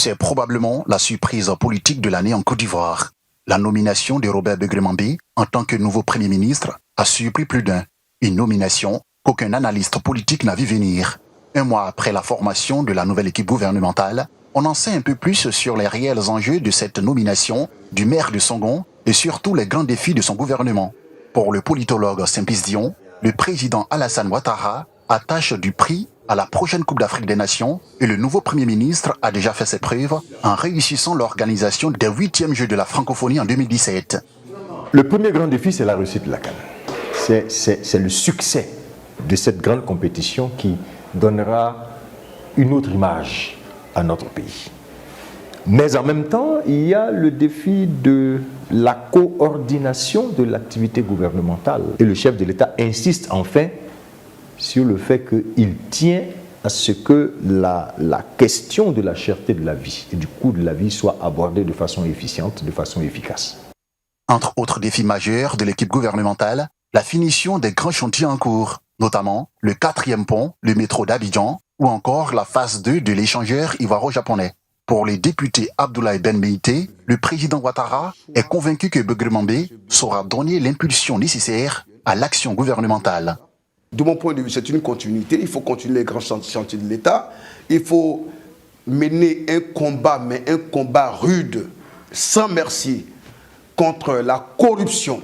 C'est probablement la surprise politique de l'année en Côte d'Ivoire. La nomination de Robert Begré-Mambé en tant que nouveau Premier ministre a surpris plus d'un. Une nomination qu'aucun analyste politique n'a vu venir. Un mois après la formation de la nouvelle équipe gouvernementale, on en sait un peu plus sur les réels enjeux de cette nomination du maire de Songon et surtout les grands défis de son gouvernement. Pour le politologue Simplice Dion, le président Alassane Ouattara attache du prix à la prochaine Coupe d'Afrique des Nations et le nouveau Premier ministre a déjà fait ses preuves en réussissant l'organisation des 8e Jeux de la francophonie en 2017. Le premier grand défi, c'est la réussite de la CAN. C'est le succès de cette grande compétition qui donnera une autre image à notre pays. Mais en même temps, il y a le défi de la coordination de l'activité gouvernementale. Et le chef de l'État insiste enfin sur le fait qu'il tient à ce que la question de la cherté de la vie et du coût de la vie soit abordée de façon efficiente, de façon efficace. Entre autres défis majeurs de l'équipe gouvernementale, la finition des grands chantiers en cours, notamment le 4e pont, le métro d'Abidjan, ou encore la phase 2 de l'échangeur ivoiro-japonais. Pour les députés Abdoulaye Ben Meïté, le président Ouattara est convaincu que Begré-Mambé saura donner l'impulsion nécessaire à l'action gouvernementale. De mon point de vue, c'est une continuité. Il faut continuer les grands chantiers de l'État. Il faut mener un combat, mais un combat rude, sans merci, contre la corruption,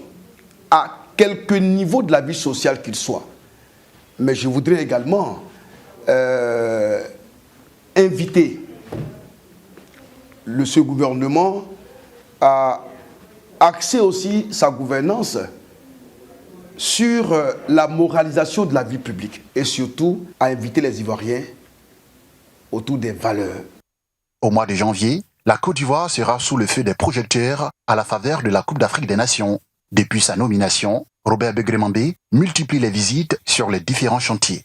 à quelque niveau de la vie sociale qu'il soit. Mais je voudrais également inviter ce gouvernement à axer aussi sa gouvernance sur la moralisation de la vie publique et surtout à inviter les Ivoiriens autour des valeurs. Au mois de janvier, la Côte d'Ivoire sera sous le feu des projecteurs à la faveur de la Coupe d'Afrique des Nations. Depuis sa nomination, Robert Begré-Mambé multiplie les visites sur les différents chantiers.